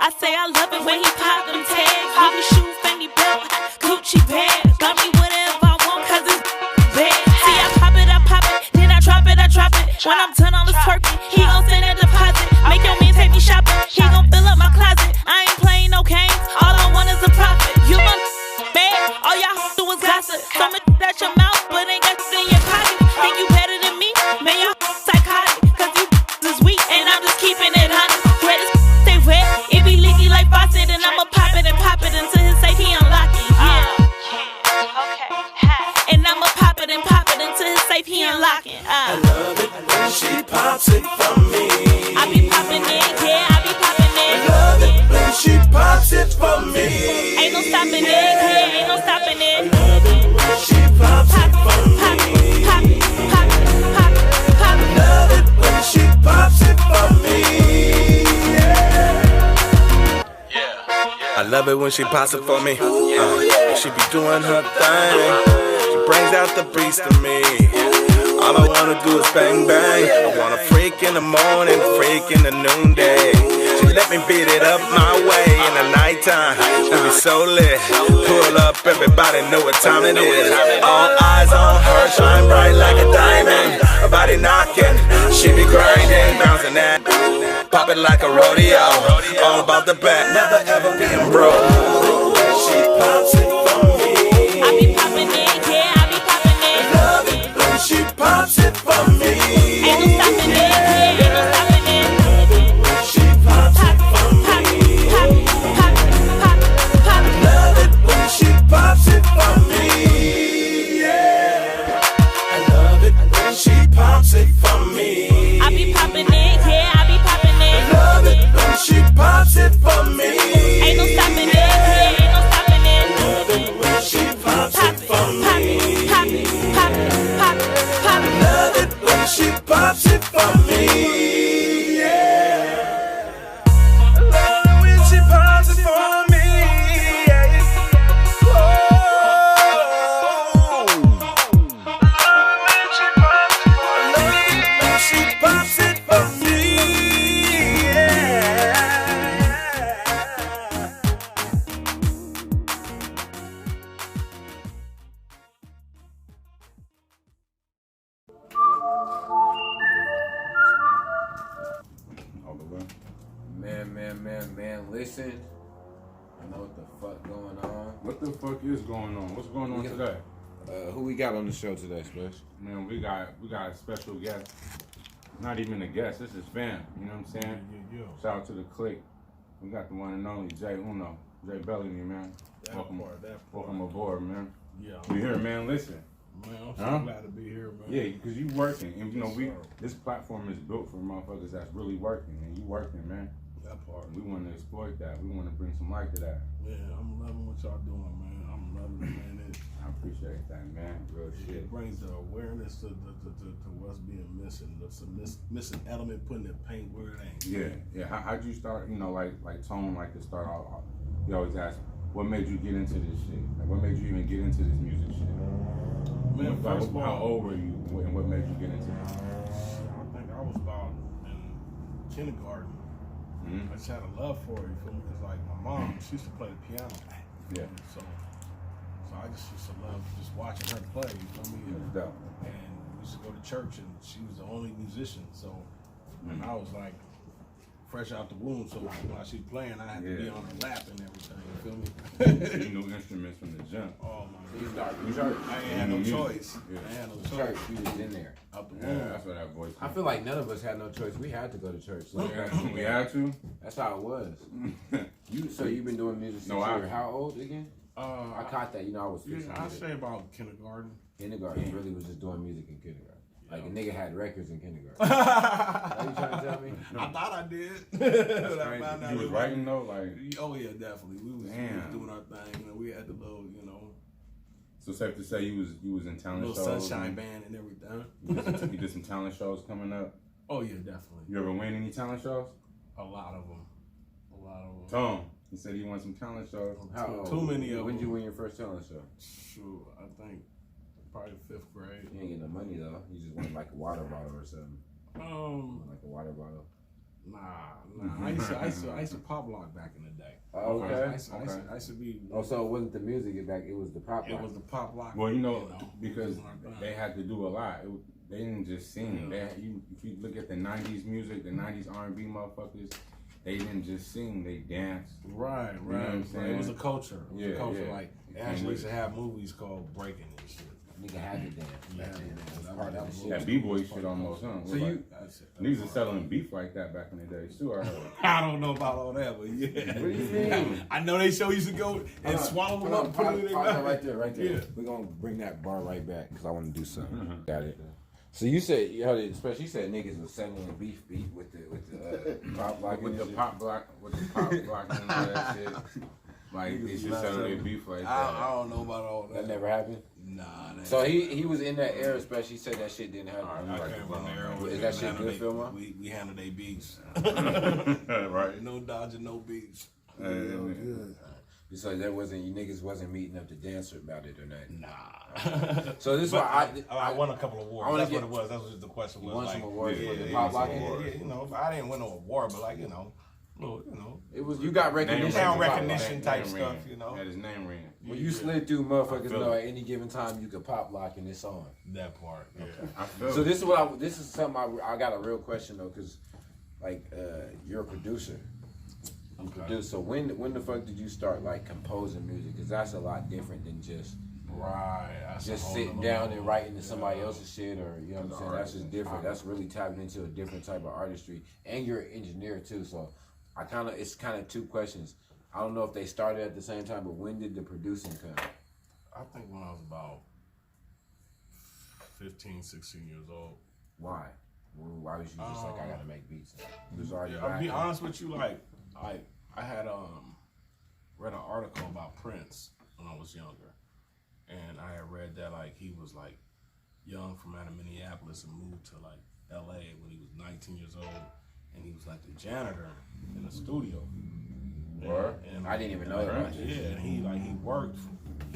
I say I love it when he pop them tags. Louis shoes, Fendi belt, Gucci bag. Got me whatever I want, cause it's bad. See, I pop it, then I drop it. When I'm done all this twerking, he gon' send that deposit. Make your man take me shopping, he gon' fill up my closet. I ain't playing no games, all I want is a profit. You my bad, all y'all do is gossip. Some at your mouth, but ain't got in your pocket. Think you better than me? Man, y'all psychotic, cause you is weak, and I'm just keeping it honest. Where this stay wet, it be leaky like faucet, and I'ma pop it until his safe he unlock it. Yeah, and I'ma pop it until his safe he unlock it. I love it when she pops it for me. I be popping it, yeah, I be popping it. I love it when she pops it for me. Ain't no stopping it, yeah, ain't no stopping it. I love it when she pops it for me. Pop. I love it when she pops it for me. Yeah. I love it when she pops it for me. She be doing her thing. She brings out the beast in me. All I wanna do is bang bang. I wanna freak in the morning, freak in the noonday. She let me beat it up my way in the nighttime. She be so lit. Pull up, everybody know what time it is. All eyes on her, shine bright like a diamond. Her body knocking, she be grinding, bouncing that, pop it like a rodeo. All about the back, never ever being broke. She pops it for me. I be popping it, yeah, I be popping it. I love it when she pops it for me. Ain't no stopping it, yeah, ain't no stopping it. I love it when she pops it for me. Pop. I love it when she pops it for me. Yeah. I love it when she pops it for me. I be popping it, yeah, I be popping it. I love it when she pops it for me. Ain't no stopping it, yeah, ain't no stopping it. I love it when she pops it for me. Pop. I love it when she pops it for me. Yeah. I love it when she pops it for me. Yeah. I love it when she pops it for me. Yeah. Man, listen. I know what the fuck going on. What the fuck is going on? What's going on today? Who we got on the show today, Special? Man, we got a special guest. Not even a guest, this is fam. You know what I'm saying? Yeah. Shout out to the clique. We got the one and only Jay Uno. Jay Bellamy, man. Welcome aboard, man. Yeah. We here, man. Listen. Man, I'm so glad to be here, man. Yeah, because you working. And you know, this platform is built for motherfuckers that's really working. And you working, man. That part. We want to exploit that. We want to bring some light to that. Yeah, I'm loving what y'all doing, man. I'm loving it, man. I appreciate that, man. Real shit. It brings the awareness to what's being missing. That's a missing element, putting the paint where it ain't. Yeah. How'd you start? You know, like Tone, like to start off. You always ask, what made you get into this shit? Like, what made you even get into this music shit? Man, first of all, how old were you, and what made you get into it? I think I was about in kindergarten. Mm-hmm. I just had a love for it, you feel me? Because like my mom, she used to play the piano. Yeah. So I just used to love just watching her play, you feel me? That's dope. And we used to go to church, and she was the only musician. So when I was like fresh out the womb, so while she's playing, I had to be on her lap and everything. You feel me? So you knew instruments from the jump. Oh my You God. started in church. I ain't had no choice. Yeah. I had no Church, choice. you was in there. Out the Yeah, womb. that's what that voice. I feel like none of us had no choice. We had to go to church. So we had to. that's how it was. So you've been doing music since No, you were how old again? I I caught that. You know, I was fixing I'd it. say about kindergarten. Kindergarten really was just doing music in kindergarten. Like a nigga had records in kindergarten. Are you trying to tell me? I thought I did. That's I crazy. found out You was it writing though, like. Oh yeah, definitely. We was doing our thing. You know, we had the little, So safe to say you was in talent little shows. sunshine band and everything. You did some talent shows coming up. Oh yeah, definitely. You ever win any talent shows? A lot of them. Tom, he said he won some talent shows. Too many of them. When did you win your first talent show? Shoot, I think probably 5th grade. You ain't getting no money though. You just won like a water bottle or something. Like a water bottle. Nah. I used to pop lock back in the day. Oh, okay. I used to be. Oh, so it wasn't the music back; it was the pop. It was the pop lock. Well, because they had to do a lot. They didn't just sing. If you look at the '90s music, the '90s R&B motherfuckers, they didn't just sing. They danced. Right. You know what I'm saying? It was a culture. It was a culture. Yeah. Like they actually used to have movies called breaking and shit. Nigga had to dance. Yeah, Part of the shit. That b-boy shit almost, huh? So you, niggas are selling beef like that back in the day too. I heard. I don't know about all that, but yeah. What do you mean? I know they show used to go and swallow them up and put it in their mouth. Right there. Yeah. We're gonna bring that bar right back because I want to do something. Got it. So you said, especially you said niggas was selling beef with the pop block with the pop block and all that shit. Like they just selling their beef like that. I don't know about all that. That never happened. Nah. So he was in that era, especially. He said that shit didn't happen. I came from the era. Is that shit good, Phil? We handle their beefs. Right. No dodging, no beefs. So there wasn't you niggas wasn't meeting up to dance about it or nothing. Nah. So this is why I won a couple of awards. That's what it was. That's what the question was. You won like, some awards for the yeah, pop locking? Yeah, you know, I didn't win no award, but like, it was you got recognition. Sound recognition type stuff, you know. Had his name ring. When you slid through, motherfuckers know at any given time you could pop lock in this song. That part, yeah. I feel So this is this is something I got a real question though, cause like you're a producer. You produce. So when the fuck did you start like composing music? Cause that's a lot different than just just sitting down and writing to somebody else's shit, or you know what I'm saying. That's just different. That's really tapping into a different type of artistry, and you're an engineer too. So it's kind of two questions. I don't know if they started at the same time, but when did the producing come? I think when I was about 15, 16 years old. Why? Why was you just like, I gotta make beats? It was already I'll be honest with you, like I had read an article about Prince when I was younger, and I had read that like he was like young from out of Minneapolis and moved to like L.A. when he was 19 years old, and he was like the janitor in the studio. And I didn't even know that. Yeah, and he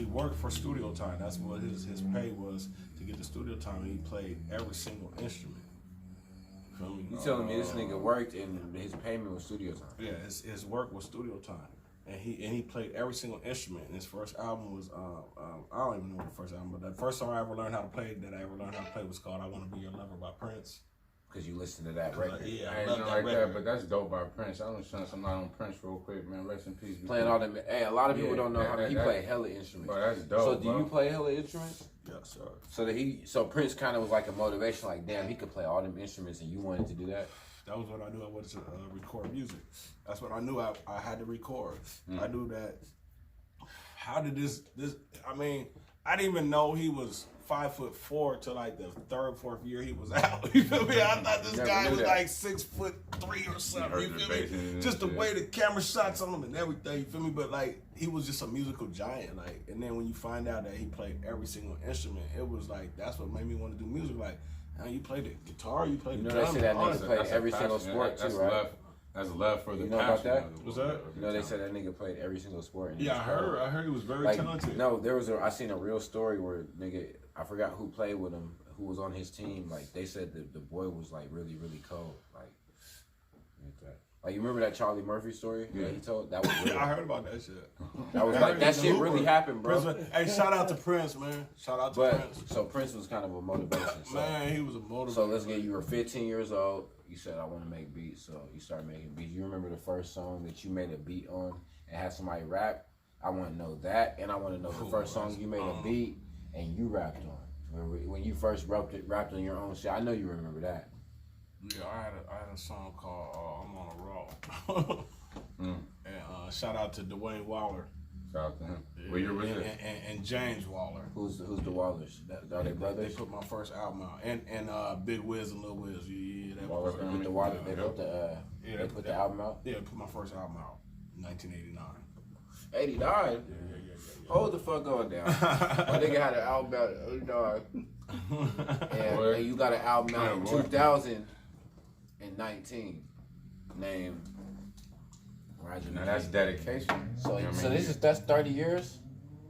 worked for studio time. That's what his pay was to get the studio time. He played every single instrument. You telling me this nigga worked and his payment was studio time? Yeah, his work was studio time, and he played every single instrument. And his first album was I don't even know the first album, but the first song I ever learned how to play was called "I Want to Be Your Lover" by Prince. Because you listen to that record. Yeah, I ain't like that, but that's dope by Prince. I want to show somebody on Prince real quick, man. Rest in peace. Playing all them. Hey, a lot of people don't know how he played hella instruments. But that's dope. So do you play hella instruments? Yeah, sir. So Prince kind of was like a motivation, like damn, he could play all them instruments, and you wanted to do that. That was what I knew I wanted to record music. That's what I knew I had to record. I knew that. How did this? I mean, I didn't even know he was 5'4" till like the third, fourth year he was out. You feel me? I thought this guy was like 6'3" or something. You feel me? Just the way the camera shots on him and everything. You feel me? But like he was just a musical giant. Like, and then when you find out that he played every single instrument, it was like that's what made me want to do music. Like, you play the guitar, you play the drums. They say that nigga played every single sport too, right? That's love for the passion. You know about that? What's that? You know they said that nigga played every single sport. Yeah, I heard he was very talented. No, I seen a real story where nigga, I forgot who played with him, who was on his team. Like they said the boy was like really, really cold. Like you remember that Charlie Murphy story that he told? That was real. I heard about that shit. That was like that shit really happened, bro. Hey, shout out to Prince, man. Shout out to Prince. So Prince was kind of a motivation. So, man, he was a motivation. So let's get you were 15 years old. You said I want to make beats, so you started making beats. You remember the first song that you made a beat on and had somebody rap? I want to know that, and I want to know the first song you made a beat and you rapped on. When you first rapped on your own shit. I know you remember that. Yeah, I had a song called "I'm on a Roll," and shout out to Dwayne Waller. Shout out to him. Well, you're with it. And James Waller. Who's the Wallers? Are they brothers? They put my first album out, and Big Wiz and Lil Wiz. Yeah, that Waller with the Waller. They put they put the album out. Yeah, they put my first album out, 1989. 89. Yeah. Hold the fuck on down. My nigga had an album out in 89. And you got an album out in 2019 named Now that's dedication. So that's 30 years?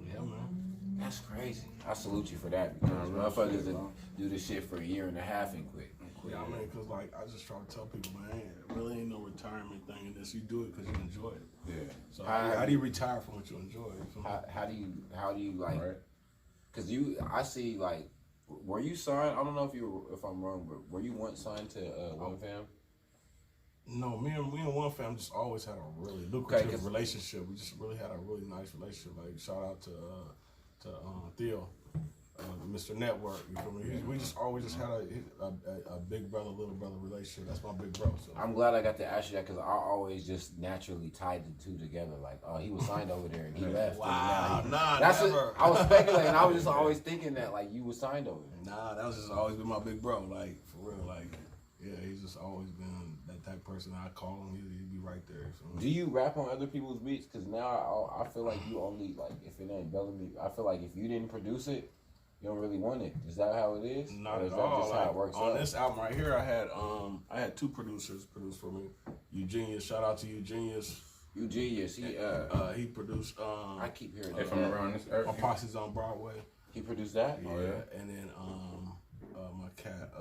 Yeah, man. That's crazy. I salute you for that because motherfuckers that do this shit for a year and a half and quit. Yeah, I mean, cause like I just try to tell people, man, it really ain't no retirement thing in this. You do it because you enjoy it. Yeah. So how do you retire from what you enjoy? How do you like? Cause I see like, were you signed? I don't know if I'm wrong, but were you once signed to One Fam? No, me and One Fam just always had a really lucrative relationship. We just really had a really nice relationship. Like shout out to Theo. Mr. Network, you feel me? We just always just had a big brother, little brother relationship. That's my big bro. So. I'm glad I got to ask you that because I always just naturally tied the two together. Like, oh, he was signed over there and he left. Wow, that's never. I was speculating. I was just always thinking that like you was signed over there. Nah, that was just always been my big bro. Like for real, like yeah, he's just always been that type of person. I call him, he'd be right there. So. Do you rap on other people's beats? Because now I feel like you only like if it ain't Bellamy. I feel like if you didn't produce it. You don't really want it. Is that how it is? Not or is at that all. Just like, how it works on out? this album right here, I had two producers produce for me. Eugenius, shout out to Eugenius. Eugenius, he produced. I keep hearing that. From around this earth. My Posse's on Broadway. He produced that. Yeah, and then my cat,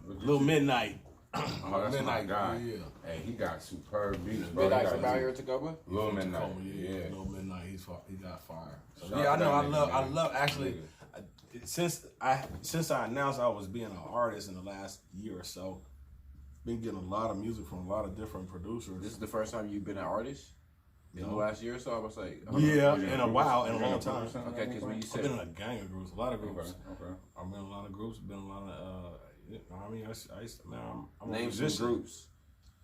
Lil Midnight. Oh, that's Midnight guy. Yeah. Hey, he got superb beats, bro. Midnight from out here to Tacoma? Lil Midnight. Yeah. Lil Midnight, he got fire. So, yeah, I know. I love actually. Since I announced I was being an artist in the last year or so, been getting a lot of music from a lot of different producers. This is the first time you've been an artist in the last year or so. I was like, in a while, in a long time. Okay, because when you said I've been in a gang of groups, a lot of groups. Okay. I've been in a lot of groups. Been in a lot of. I mean, I used to, man, I'm name some groups.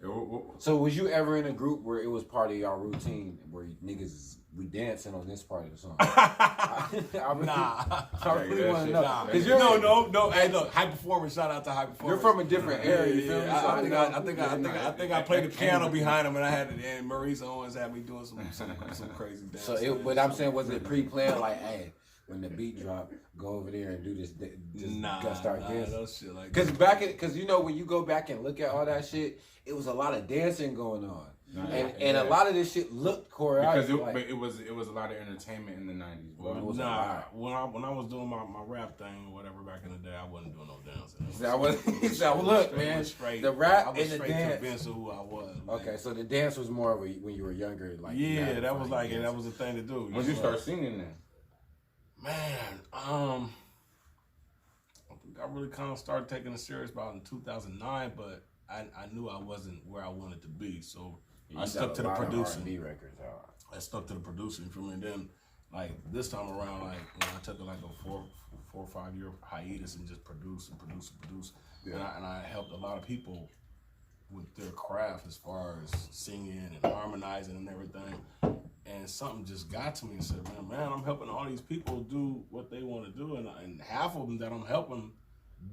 What? So was you ever in a group where it was part of y'all routine where niggas we dancing on this part of the song? I really want to know. Cause no. Hey, look, High Performance. Shout out to High Performance. You're from a different area. You feel me? I think I played the piano behind him, and I had it. And Maurice Owens had me doing some crazy dance. So, but I'm saying, was it pre-planned? Like, hey, when the beat drop, go over there and do this. Start dancing. No shit like because you know when you go back and look at all that shit, it was a lot of dancing going on, and a lot of this shit looked choreographed. Because it was a lot of entertainment in the '90s. Bro. When I was doing my rap thing or whatever back in the day, I wasn't doing no dancing. Look, man, the rap and the dance. Convinced of who I was. Okay, so the dance was more when you were younger, like that was like that was the thing to do. When you start singing then? Man, I really kind of started taking it serious about in 2009, but I knew I wasn't where I wanted to be, so I stuck to the producing. I stuck to the producing for me. And then, like this time around, like I took like a 4 or 5 year hiatus and just produce. Yeah. And I helped a lot of people with their craft as far as singing and harmonizing and everything. And something just got to me and said, man, I'm helping all these people do what they want to do, and half of them that I'm helping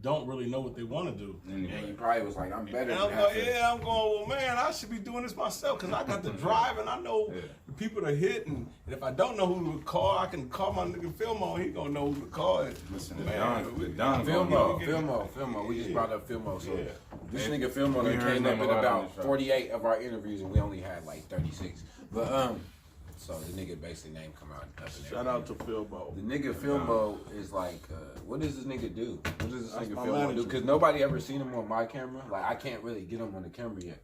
don't really know what they want to do. And you probably was like, I'm better. And I'm going, well, man, I should be doing this myself because I got the drive and I know the people to hit. And if I don't know who to call, I can call my nigga Filmo. He gonna know who to call. Listen, Filmo. We just brought up Filmo. So this nigga Filmo came up in about 48 of our interviews, and we only had like 36. But so the nigga basically name come out. Shout out to Filmo. The nigga Filmo is like, what does this nigga do? What does this nigga Filmo do? Because nobody ever seen him on my camera. Like I can't really get him on the camera yet.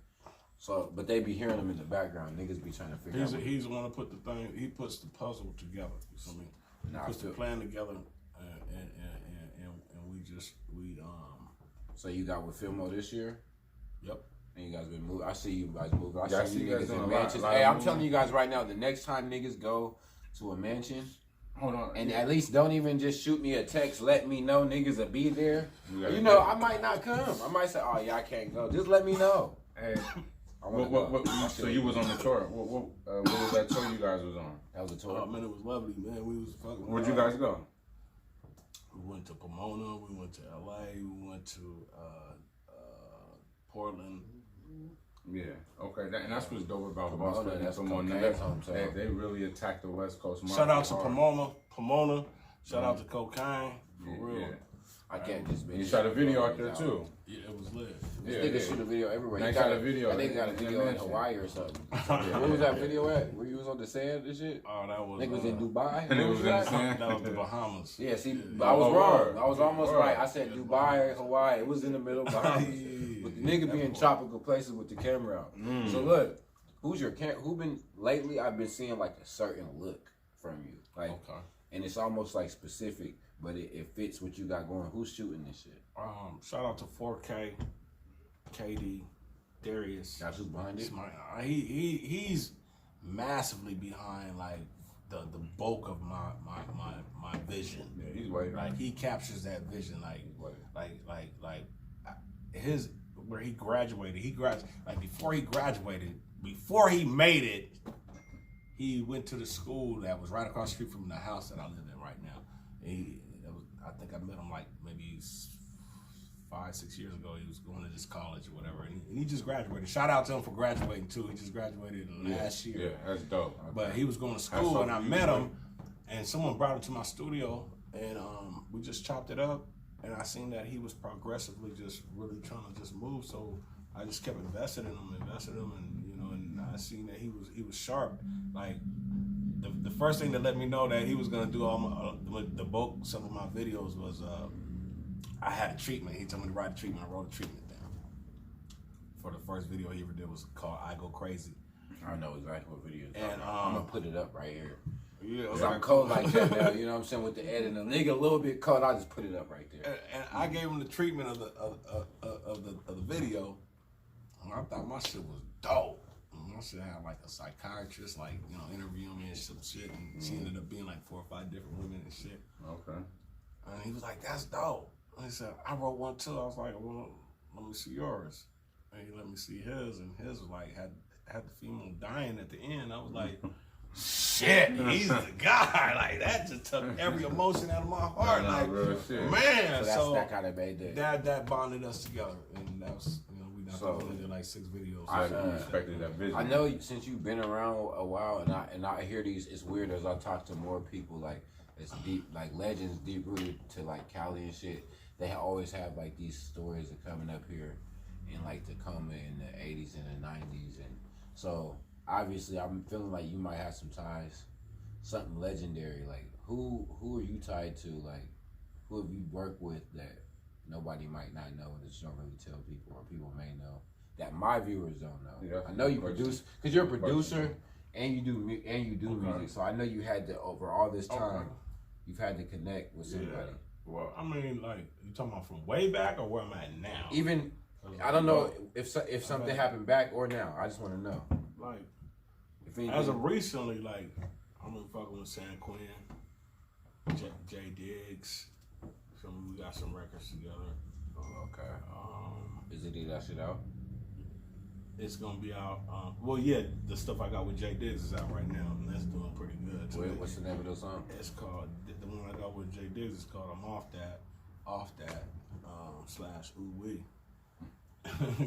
So, but they be hearing him in the background. Niggas be trying to figure out. He's the one to put the thing. He puts the puzzle together. You know what I mean? He puts the plan together, and we. So you got with Filmo this year? Yep. And you guys been moving. I see you guys moving. I see you niggas in mansions. Hey, I'm telling you guys right now, the next time niggas go to a mansion, hold on, and at least don't even just shoot me a text. Let me know niggas will be there. You know, I might not come. I might say, oh yeah, I can't go. Just let me know. Hey, so you was on the tour. What was that tour you guys was on? That was a tour. Oh man, it was lovely, man. We was fucking. Where'd you guys go? We went to Pomona. We went to LA. We went to Portland. Yeah, okay, and that's what's dope about Boston. That's Pomona. They really attacked the West Coast market. Shout out to Pomona. Shout out to Cocaine. For real. I can't just be. You shot a video out there too. Yeah, it was lit. This nigga shoot a video everywhere. They He got a video. I think he got a video in Hawaii or something. Where was that video at? Where you was on the sand and shit? Oh, that was. Nigga was in Dubai. And it was in the sand. That was the Bahamas. Yeah, see, I was wrong. I was almost right. I said Dubai, Hawaii. It was in the middle of Bahamas. But the nigga be in tropical places with the camera out. So look, who been lately? I've been seeing like a certain look from you, like, and it's almost like specific, but it fits what you got going. Who's shooting this shit? Shout out to 4K, KD, Darius. That's who's behind it. He's massively behind like the bulk of my vision. Yeah, he's waiting. Like he captures that vision, like his where he graduated. Like before he made it, he went to the school that was right across the street from the house that I live in right now. I think I met him like maybe 5-6 years ago. He was going to this college or whatever, and he just graduated. Shout out to him for graduating too. He just graduated last year. Yeah, that's dope. But he was going to school, and I met him, and someone brought him to my studio, and we just chopped it up, and I seen that he was progressively just really trying to just move. So I just kept investing in him, and you know, and I seen that he was sharp. Like the first thing that let me know that he was gonna do all the bulk some of my videos was I had a treatment. He told me to write a treatment. I wrote a treatment down for the first video he ever did was called "I Go Crazy." I know exactly what video. And I'm gonna put it up right here. Yeah, Cause I'm cold like that now. You know what I'm saying with the editing. A nigga a little bit cold. I just put it up right there. And I gave him the treatment of the video. And I thought my shit was dope. My shit had like a psychiatrist, like, you know, interviewing me and some shit, and she ended up being like 4 or 5 different women and shit. Okay. And he was like, "That's dope." And he said, "I wrote one too." I was like, "Well, let me see yours." And he let me see his, and his was like had the female dying at the end. I was like, "Shit, he's the guy." Like that just took every emotion out of my heart. Like, real shit. man, So that kind of made that bonded us together, and that was, you know, we did like 6 videos. I respected that vision. I know since you've been around a while, and I hear these. It's weird as I talk to more people, like it's deep, like legends, deep rooted to like Cali and shit. They always have like these stories of coming up here in like Tacoma in the 80s and the 90s, and so obviously I'm feeling like you might have some ties, something legendary. Like who are you tied to? Like who have you worked with that nobody might not know that you don't really tell people, or people may know that my viewers don't know? Yeah, I know you produce because you're a producer and you do music, so I know you had to over all this time you've had to connect with somebody. Yeah. Well, I mean, like, you talking about from way back or where I'm at now? Even, I don't know if something happened back or now. I just want to know. Like, if anything, as of recently, like, I'm been fucking with San Quinn, J Diggs. So we got some records together. Okay. Is it that shit out? It's gonna be out. Well, yeah, the stuff I got with J Diggs is out right now, and that's doing pretty good. What's the name of the song? It's called, the one I got with J Diggs is called "I'm Off That" / Ooh Wee.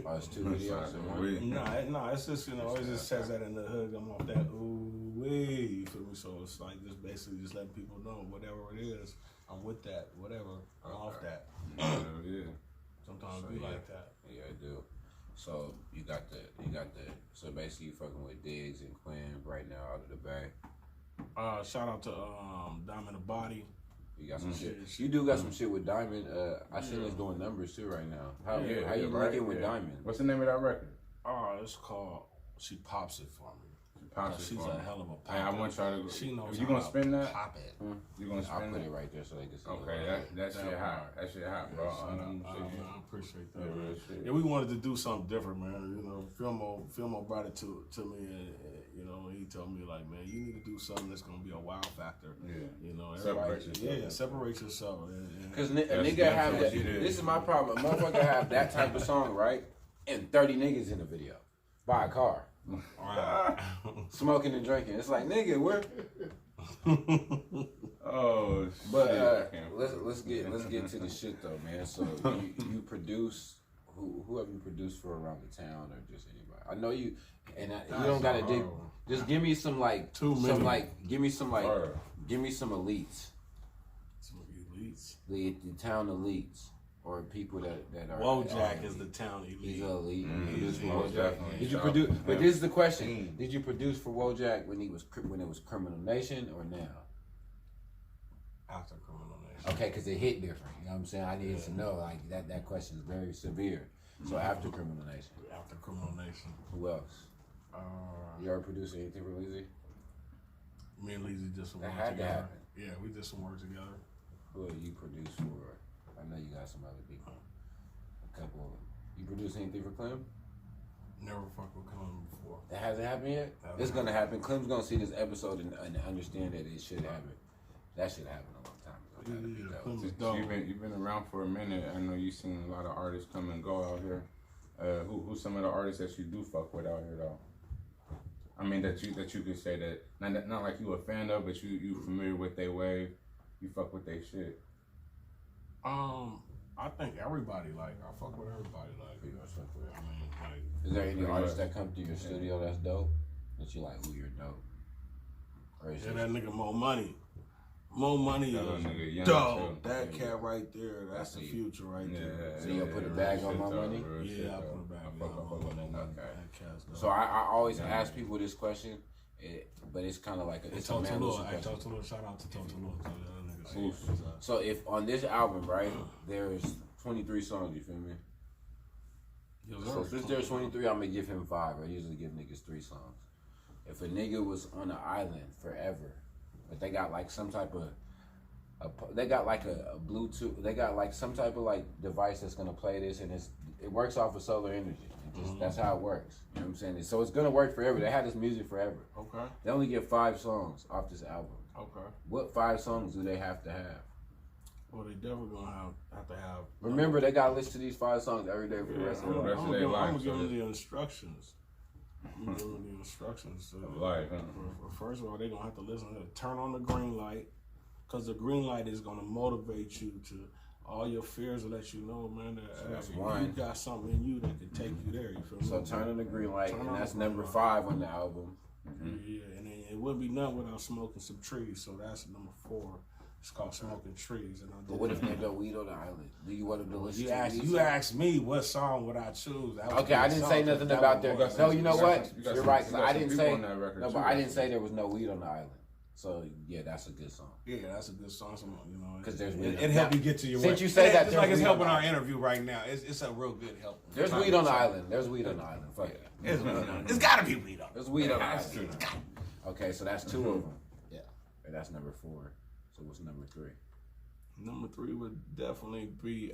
Oh, it's 2 videos in one. No, it's just, you know, it just says that in the hood. I'm off that ooh wee. You feel me? So it's like just basically just letting people know whatever it is, I'm with that. Whatever, I'm off that. Yeah. Sometimes it be like that. Yeah, I do. So you got the. So basically, you fucking with Diggs and Quinn right now out of the Bay. Shout out to Diamond the Body. You got some shit. You do got some shit with Diamond. I seen us doing numbers too right now. How you looking with Diamond? What's the name of that record? It's called "She Pops It For Me." She's a hell of a pop. Hey, I want y'all to. She knows. You gonna spin that? Pop it. You gonna spin I'll put it it right there so they can see. Okay, that shit hot. That shit hot, bro. I appreciate that. Yeah, yeah, we wanted to do something different, man. You know, Filmo brought it to me, and you know, he told me like, man, you need to do something that's gonna be a wow factor. Yeah. You know, Separate yourself. Because a nigga have that. This is my problem. A motherfucker have that type of song, right? And 30 niggas in the video. Buy a car. Smoking and drinking. It's like, nigga, we're. Oh shit. But let's get to the shit though, man. So you produce. Who have you produced for around the town or just anybody? I know you, and you don't gotta dig. Just give me some like give me some elites. Some elites. The town elites, or people that are. Wojak is the town elite. He's elite. He's Wojak. definitely Did you top. produce? But this is the question: did you produce for Wojak when it was Criminal Nation or now? After Criminal Nation. Okay, because it hit different. You know what I'm saying? I needed to know. Like that question is very severe. So after Criminal Nation. After Criminal Nation. Who else? You ever produce anything for Lizzie? Me and Lizzie did some That work had to together. happen. Yeah, we did some work together. Who have you produced for? I know you got some other people. A couple of them. You produce anything for Clem? Never fucked with Clem before. That hasn't happened yet? It's gonna happen. Clem's gonna see this episode and understand that it should happen. That should happen a long time ago. Yeah, Clem is Since dope. you've been around for a minute. I know you've seen a lot of artists come and go out here. Who's some of the artists that you do fuck with out here though? I mean that you could say that not like you a fan of, but you familiar with their wave. You fuck with their shit. I think everybody, like, I fuck with everybody, like, I mean, like, Is there any artists that come to your studio that's dope? That you like, ooh, you're dope? Or is yeah, it that nigga Mo Money. Mo Money That little is nigga young, dope. too. That cat right there, that's the future right there. So you'll put a bag on my money? Yeah, I put a bag on my money. That cat's dope. So I always ask people this question, but it's kind of like it's a manly question. Shout out to Totolo. So if on this album, right, there's 23 songs, you feel me? So since there's 23, I'm gonna give him 5. I usually give niggas 3 songs. If a nigga was on an island forever, but they got like some type of, they got like a Bluetooth, they got like some type of like device that's gonna play this, and it works off of solar energy. That's how it works. You know what I'm saying? So it's gonna work forever. They had this music forever. Okay. They only get 5 songs off this album. Okay. What 5 songs do they have to have? Well, they definitely gonna have to have. Remember, they gotta listen to these 5 songs every day for the rest of their life. I'm gonna give them the instructions. I'm gonna give them the instructions. Life, huh? First of all, they're gonna have to listen to turn on the green light, because the green light is gonna motivate you to all your fears will let you know, man, that that's you one. got something in you that can take you there. You feel me? So turn on the green light, Turn and on that's the green number light. 5 on the album. Yeah, and then it wouldn't be nothing without smoking some trees. So that's number 4. It's called Smoking Trees. And I did But what if that. they go weed on the island? Do you want them to listen You to asked, these you songs? asked me what song would I choose. That was Okay, I the didn't song, say 'cause nothing that about was that. one. No, you know you what? got some You're right. 'Cause people I didn't on say. that record, No, too, but I didn't that's say there was no weed on the island. So yeah, that's a good song. Yeah, that's a good song. You know, 'Cause there's weed. it helped Now, you get to your since way. you say that, it's there's like it's weed helping on our the interview right now. It's a real good help. There's weed on the island. There's weed on the island. Fuck it. It's weed on. It's gotta be weed on. There's weed on the has island. Okay, so that's 2 of them. Yeah, and that's number 4. So what's number 3? Number 3 would definitely be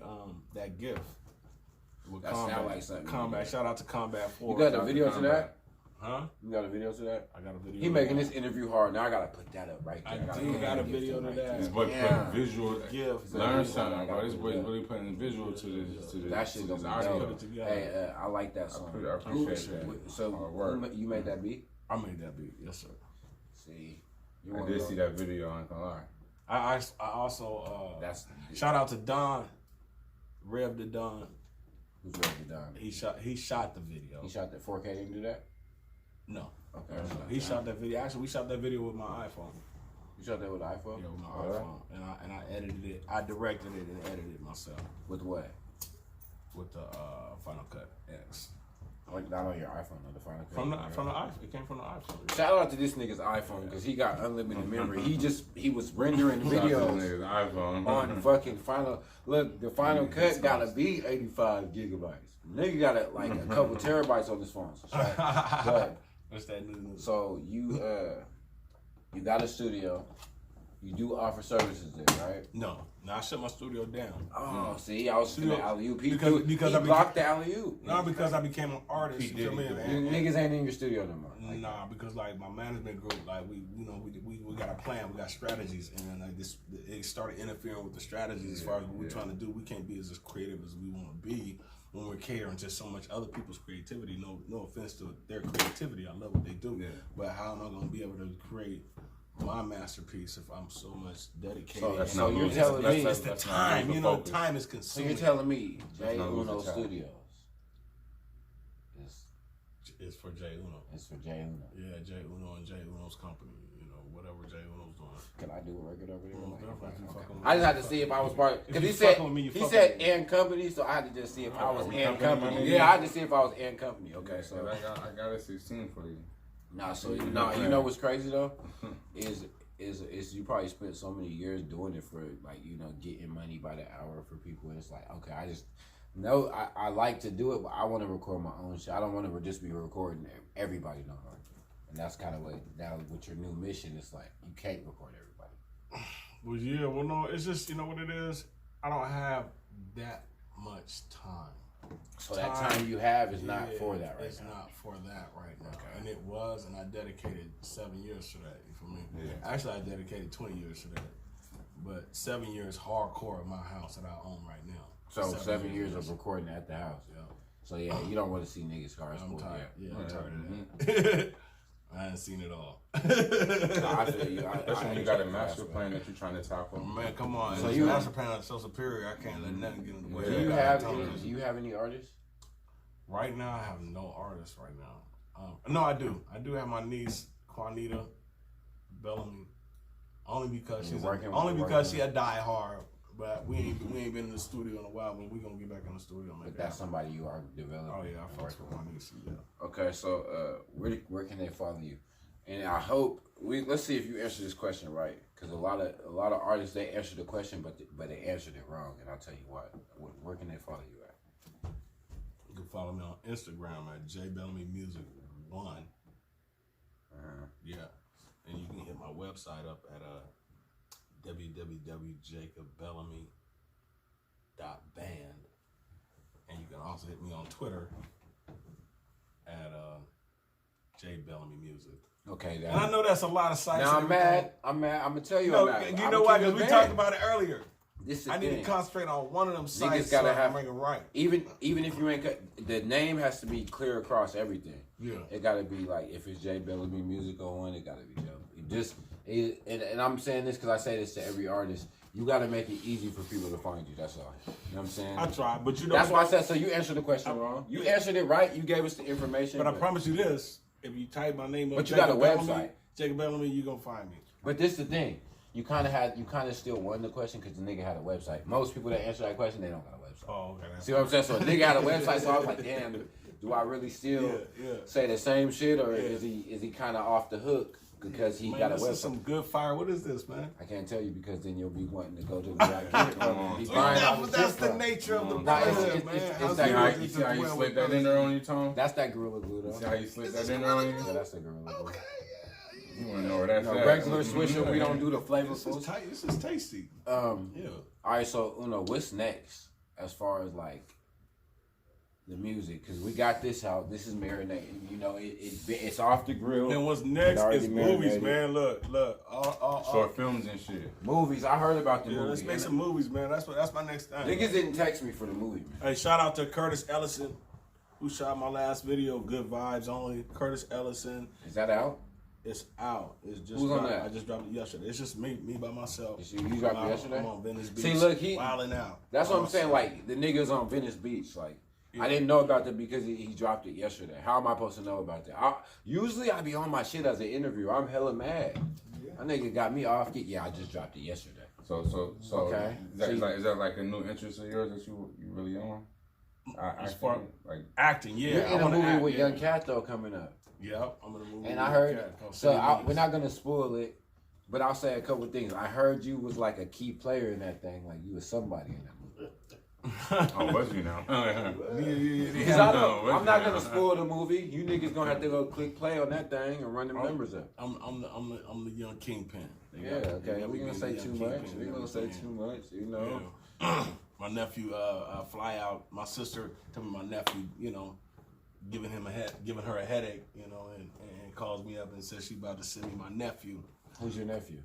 That Gift. With That sound like something. Combat. Shout out to Combat 4. You got a video to that? Huh? You got a video to that? I got a video. He making this interview hard. Now I gotta put that up right there. I do got a video to that. This boy Yeah. putting visual. Gift. Learn something, bro. This boy's really putting visual to this. That shit gonna be audio. dope. Put it together. Hey, I like that song. I appreciate that. So Hard work. you made that beat? I made that beat. Yes, sir. See, I did see that video. I ain't gonna lie. I also That's shout out to Don, Rev the Don. who's ready done. He shot the video. He shot that 4K. Didn't do that. No. Okay. He shot that video. Actually, we shot that video with my iPhone. You shot that with an iPhone? Yeah, with my Alright. iPhone, and I edited it. I directed it and edited it myself With what? with the Final Cut X. Like not on your iPhone, on the Final Cut. From the iPhone. It came from the iPhone. Shout out to this nigga's iPhone because he got unlimited memory. He was rendering Shout out to videos the nigga's iPhone. on fucking Final. Look, the Final Cut gotta be 85 gigabytes. Nigga got like a couple terabytes on his phone. So but What's that new news? so you got a studio. You do offer services there, right? No, I shut my studio down. Oh, see, I was Studio- finna alley-oop. because He I blocked the alley-oop. No, because I became an artist. He You feel me? did. You niggas ain't in your studio no more. Like, Nah, because like my management group, like we got a plan, we got strategies, and then like this, it started interfering with the strategies as far as what we're trying to do. We can't be as creative as we want to be when we're catering to so much other people's creativity. No offense to their creativity, I love what they do, Yeah. but how am I going to be able to create my masterpiece if I'm so much dedicated? So and so you're it's- telling me it's the that's not time, lose you the know, focus. time is So consuming. you're telling me J not lose Uno the time. Studios It's for Jay Uno. is for J Uno. Yeah, Jay Uno and Jay Uno's company. You know, whatever Jay Uno's doing. Can I do a record over there? Most definitely, if you fucking with me, I just had to you see if I was fucking part. with me. Because If he you said fucking with me, you he fucking said with me. and company, so I had to just see if I was we and company, company. my nigga? Yeah, I had to see if I was and company. Okay, so I got a 16 for you. nah, so you know what's crazy though is you probably spent so many years doing it for like getting money by the hour for people, and it's like okay, I like to do it, but I want to record my own shit. I don't want to just be recording everybody no more. And that's kind of what now with your new mission, it's like you can't record everybody. Well, yeah, well, no, it's just, you know what it is? I don't have that much time. So that time you have is not for that right now. It's not for that right now. Okay. And it was, and I dedicated 7 years for that, you feel me? Yeah. Actually, I dedicated 20 years for that. But 7 years hardcore at my house that I own right now. So 7 years of recording at the house. Yeah. So yeah, you don't want to see niggas cars. I'm tired. Yeah, I'm tired of that. I ain't seen it all. I feel you. Especially when you got a master plan that you're trying to tackle. Man, come on. So You master plan is so superior, I can't let nothing get in the way. Do you have any artists? Right now, I have no artists right now. No, I do. I do have my niece, Juanita Bellamy. Only because she a die hard. But we ain't been in the studio in a while, but we gonna get back in the studio. But that's somebody you are developing. Oh yeah, I fucks with my niece. Yeah. Okay, so where can they follow you? And I hope let's see if you answer this question right, because a lot of artists they answer the question, but they answered it wrong, and I'll tell you what. Where can they follow you at? You can follow me on Instagram at jbellamymusic1. Yeah, and you can hit my website up at www.jacobbellamy.band, and you can also hit me on Twitter at jbellamymusic. Okay, and I know that's a lot of sites. Now I'm mad. I'm gonna tell you. I'm mad. You know why? Because we talked about it earlier. I need to concentrate on one of them sites. Niggas gotta so have bring it right. Even if you ain't the name has to be clear across everything. Yeah, it gotta be like if it's J Bellamy Music on, it gotta be and I'm saying this because I say this to every artist. You gotta make it easy for people to find you. That's all. You know what I'm saying? I try, but you know that's why I said. So you answered the question wrong. You answered it right. You gave us the information. But I promise you this: if you type my name up, but you got a website, Jacob Bellamy, you gonna find me. But this is the thing. You kind of still won the question because the nigga had a website. Most people that answer that question, they don't got a website. Oh, okay. See what I'm saying? So a nigga had a website, so I was like, damn, do I really still say the same shit, or is he kind of off the hook because he got a website? This is some good fire. What is this, man? I can't tell you because then you'll be wanting to go to the That's the nature of the brand, man. You see how you slip that in there on your tongue? That's that Gorilla Glue, though. See how you slip that in there on you? Yeah, that's the Gorilla Glue. Okay. You wanna know where that's at? Regular Swisher, we don't do the flavorful. This is tasty. Yeah. All right, so what's next as far as like the music? Because we got this out. This is marinating. It's off the grill. And what's next is movies, man. Look. Short films and shit. Movies. I heard about the movies. Let's make some movies, man. That's my next thing. Niggas didn't text me for the movie, man. Hey, shout out to Curtis Ellison, who shot my last video, Good Vibes Only. Curtis Ellison. Is that out? It's out. It's just Who's on that? I just dropped it yesterday. It's just me by myself. You dropped it yesterday? I'm on Venice Beach. See, look, wilding out. That's what I'm saying. Like the niggas on Venice Beach. Like I didn't know about that because he dropped it yesterday. How am I supposed to know about that? Usually I be on my shit as an interviewer. I'm hella mad. That nigga got me off. Yeah, I just dropped it yesterday. So okay. Is that like a new interest of yours that you really on? As far like acting, You're in a movie with Young Cat though coming up. Yeah, I'm in a movie. And I heard, we're not gonna spoil it, but I'll say a couple things. I heard you was like a key player in that thing, like you was somebody in that movie. Oh, was you now? Because I'm not gonna spoil the movie. You niggas gonna have to go click play on that thing and run them numbers up. I'm the young kingpin. Yeah, okay. We gonna say too much. We gonna say too much. Yeah. My nephew fly out. My sister told me my nephew, giving her a headache, and calls me up and says she about to send me my nephew. Who's your nephew?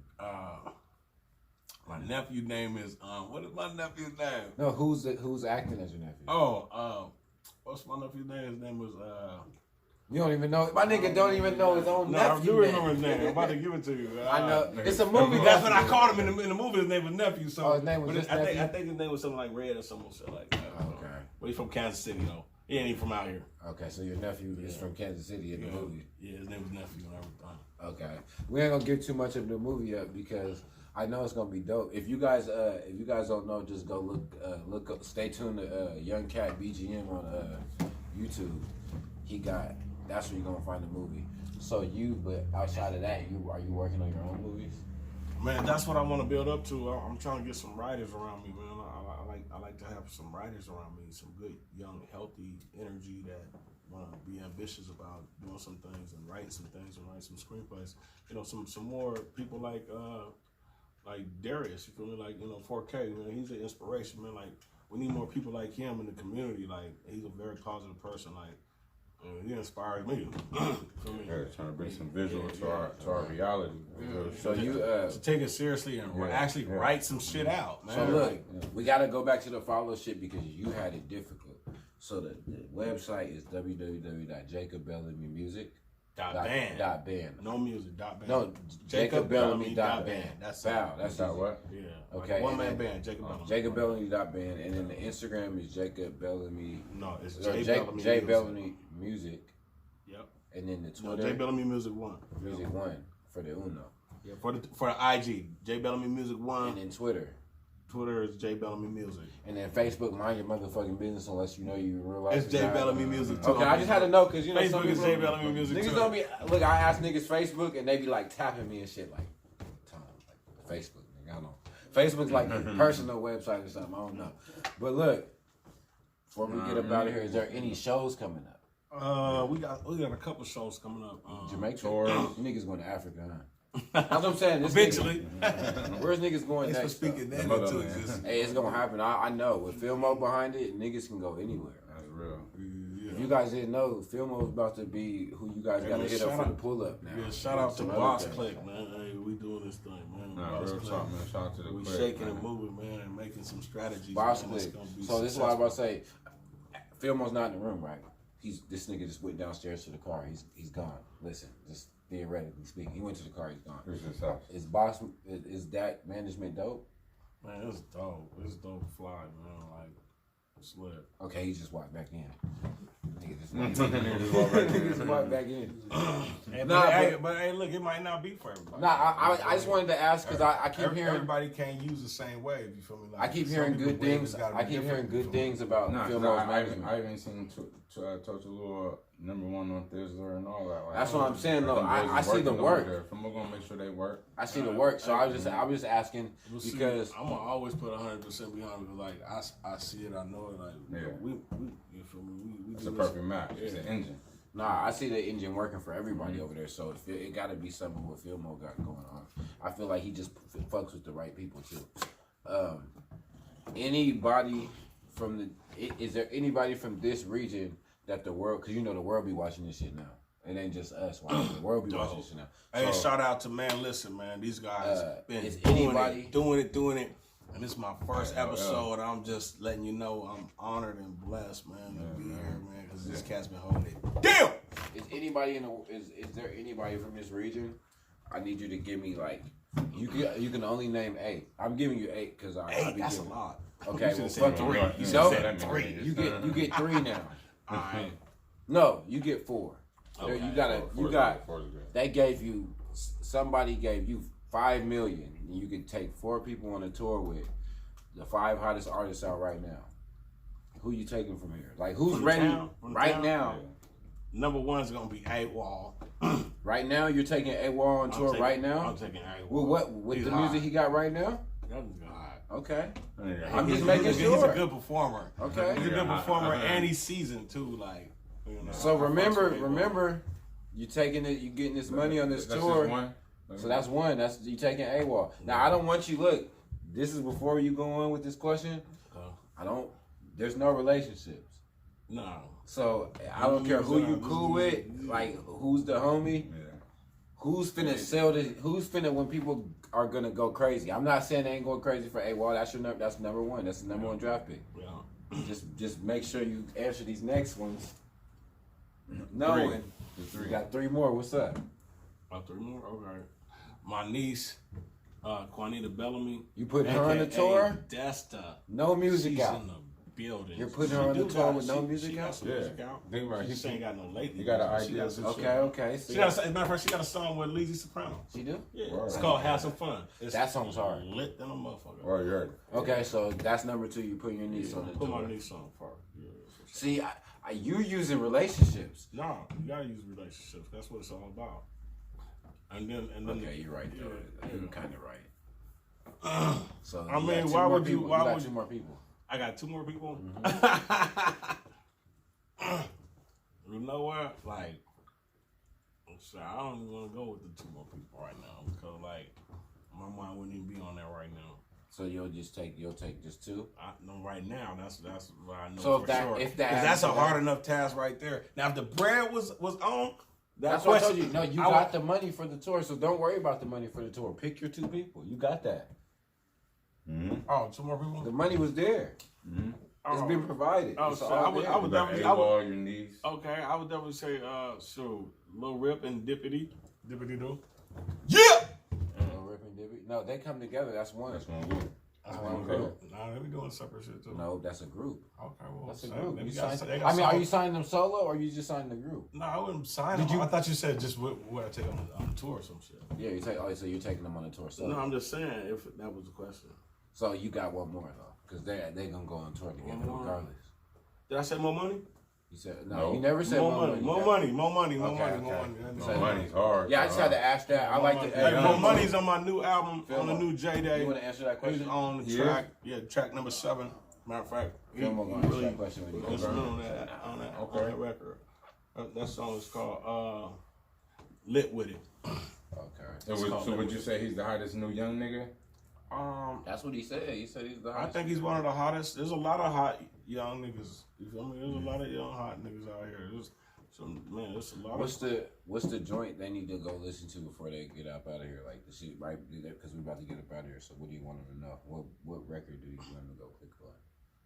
My nephew's name is what is my nephew's name? No, who's acting as your nephew? What's my nephew's name? His name was You don't even know. My nigga don't even know his own nephew. I do remember his name. I'm about to give it to you. I know. It's a movie. That's what I called him in the movie. His name was Nephew. So his name was just Nephew? I think his name was something like Red or something like that. Okay. But he's from Kansas City though. He ain't even from out here. Okay, so your nephew is from Kansas City in the movie. Yeah, his name was nephew and everything. Okay, we ain't gonna give too much of the movie up because I know it's gonna be dope. If you guys don't know, just go look up. Stay tuned to Young Cat BGM on YouTube. That's where you're gonna find the movie. So but outside of that, are you working on your own movies? Man, that's what I want to build up to. I'm trying to get some writers around me, man. I like to have some writers around me, some good, young, healthy energy that want to be ambitious about doing some things and writing some things and writing some screenplays. You know, some more people like Darius. You feel me? Like 4K. Man, he's an inspiration, man. Like we need more people like him in the community. Like he's a very positive person. Like. He inspires me. Trying to bring some visual to our reality. So to take it seriously and actually write some shit out, man. So look, we gotta go back to the follow shit because you had it difficult. So the website is www.jacobbellamymusic.band. No music. .band. No, jacobbellamy.band. That's what? Yeah. Okay. One man band. Jacob Bellamy. Jacobbellamy.band, and then the Instagram is Jacob Bellamy. No, it's J Bellamy Music. Yep. And then the Twitter. No, J Bellamy Music 1. Music 1 for the Uno. Yeah, for the IG, J Bellamy Music 1. And then Twitter. Twitter is J Bellamy Music. And then Facebook, mind your motherfucking business unless you know you realize it's J Bellamy Music too. Okay, I just had to know because Facebook is J Bellamy Music niggas too. don't be look. I ask niggas Facebook and they be like tapping me and shit like, Tom, like Facebook. Nigga, I don't know. Facebook's like a personal website or something. I don't know. But look, before we get up out of here, is there any shows coming up? We got a couple shows coming up. Jamaica tours. Niggas going to Africa, huh? That's what I'm saying. Eventually. Where's niggas going next? For speaking that into existence. Hey, it's gonna happen. I know. With Filmo behind it, niggas can go anywhere. That's real. Yeah. If you guys didn't know, Filmo's about to be who you guys gotta hit up for the pull up now. Yeah, shout out to Boss Click, man. Hey, we doing this thing, man. Nah, real talk, man. Shout out to the we Click, shaking man. and moving, man, and making some strategies. Boss man, Click. So this is what I was about to say. Filmo's not in the room, right? This nigga just went downstairs to the car. He's gone. Listen, just theoretically speaking, he went to the car. He's gone. Is Boss? Is that management dope? Man, it's dope. It's dope fly, man. Like, it's lit. Okay, he just walked back in. Nigga just walked back in. But hey, look, it might not be for everybody. Nah, I just wanted to ask because I keep hearing everybody can't use the same wave. You feel me? Like, I keep hearing good things. I keep hearing good things about Filmo's management. I even seen Touch-A-Lure #1 on Thizzler and all that. Like, that's what I'm saying though. I see the work. I'm gonna make sure they work. I see the work. So I was just asking because I'm gonna always put 100% behind it. Like I see it, I know it. Like we you feel me? We it's a perfect match. It's an engine. Nah, I see the engine working for everybody over there. So it got to be something what Filmo got going on. I feel like he just fucks with the right people too. Anybody from is there anybody from this region that the world? Because the world be watching this shit now. It ain't just us watching. The world be watching this shit now. Hey, shout out to listen, man. These guys been doing it. And this is my first episode. I'm just letting you know I'm honored and blessed, man, to be here, man, because this cat's been holding it. Damn! Is there anybody from this region? I need you to give me like you can only name 8. I'm giving you 8 because that's a lot. Okay, well, fuck 3. You said 3. You get 3 now. All right. No, you get 4. Okay. They gave you somebody gave you $5 million. You can take 4 people on a tour with the 5 hottest artists out right now. Who you taking from here? Like who's ready right now? #1 is gonna be AWOL. Right now, you're taking AWOL on tour right now. I'm taking AWOL. Well, with the music he got right now? That was hot. Okay. Yeah. I'm just making sure. He's a good performer. Okay. He's a good performer and he's seasoned too. Like. So remember, you taking it. You getting this money on this tour. Just one. So that's one. That's you taking AWOL. Now I don't want you. Look, this is before you go on with this question. There's no relationships. No. So I don't care who you cool with. Like who's the homie. Yeah. Who's finna sell this? Who's finna when people are gonna go crazy? I'm not saying they ain't going crazy for AWOL. That's #1. That's the #1 draft pick. Yeah. Just make sure you answer these next ones. Knowing you got 3 more. What's up? 3 more. Okay. My niece, Juanita Bellamy. You put her on the tour? Desta. No music She's out. in the building. You're putting her on the tour with no music out? Some music out. Think about it. She just ain't got no lately. You got an She idea. got some shit. Okay. She got as a matter of fact, she got a song with Lizzie Soprano. She do? Yeah. Word. It's called Have Some Fun. It's That song's hard. lit than a motherfucker. Oh, you heard. Okay, so that's number 2. You put your niece on the Put my tour. niece on part. Yeah. See, you're using relationships. No, you gotta use relationships. That's what it's all about. And then. Okay, you're right though. Yeah. You're kind of right. So I you mean, got two why more would you? people. Why got would 2 more people? I got 2 more people. You know what? Like, so I don't even want to go with the 2 more people right now because, like, my mind wouldn't even be on that right now. So you'll take just 2? I know right now. That's what I know So for if that- sure. if that 'Cause that's a happens, hard enough task right there. Now, if the bread was on, That's what I told you. No, you got the money for the tour, so don't worry about the money for the tour. Pick your 2 people. You got that. Oh, 2 more people. The money was there. It's been provided. Oh, It's so all I would there. definitely. All your niece. Okay, I would definitely say, so Lil Rip and Dippity do. Yeah. No, Rip and Dibby. No, they come together. That's one. That's one good. That's one group. Nah, they be doing separate shit too. No, that's a group. Okay, well, That's a say- group. they You got- signed, they got are songs. you signing them solo or you just signing the group? No, I wouldn't sign Did them. you- I thought you said just would I take them on tour or some shit. Yeah, you take. Oh, so you're taking them on a tour solo. No, I'm just saying if that was the question. So you got one more though, because they gonna go on tour together One more. regardless. Did I say more money? You said No. You never said More more money. More You money. More money. More Okay, money. okay. More money. So- No, money's hard. Yeah, I just had to ask that. I like to. Hey, more money's on my new album, Film on the on. new J Day. You want to answer that He's question? on the Yeah. track. Yeah, track number 7. Matter of fact, he Film on. Answer really that question with you. instrumental on that record. That song is called "Lit with It." Okay. So would you say he's the hottest new young nigga? That's what he said. He said he's the I hottest. think he's one of the hottest. There's a lot of hot young niggas. You feel me? There's a lot of young hot niggas out here. There's there's a lot What's the joint they need to go listen to before they get up out of here? Like the shit, right? Because we're about to get up out of here. So what do you want them to know? What record do you want them to go click on?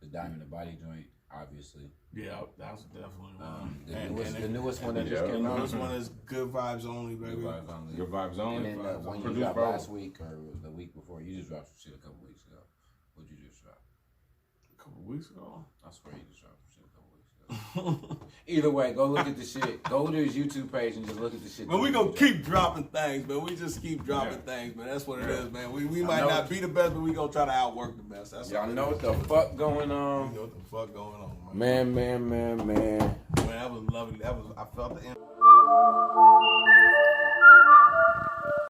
The Diamond the Body joint, obviously. Yeah, that's definitely one. The newest one that just came out. This one is Good Vibes Only, baby. Good Vibes Only. Good vibes only. And then the one you Produced dropped by- last week or the week before, you just dropped some shit a couple weeks ago. What'd you just drop? A couple weeks ago. I swear you just dropped some shit a couple weeks ago. Either way, go look at the shit. Go to his YouTube page and just look at the shit. Man, we gonna keep dropping things, man. We just keep dropping things, man. That's what it is, man. We might not be the best, but we gonna try to outwork the best. That's Y'all all it know is. what the fuck going You on. know what the fuck going on, man. Man. Man, that was lovely. I felt the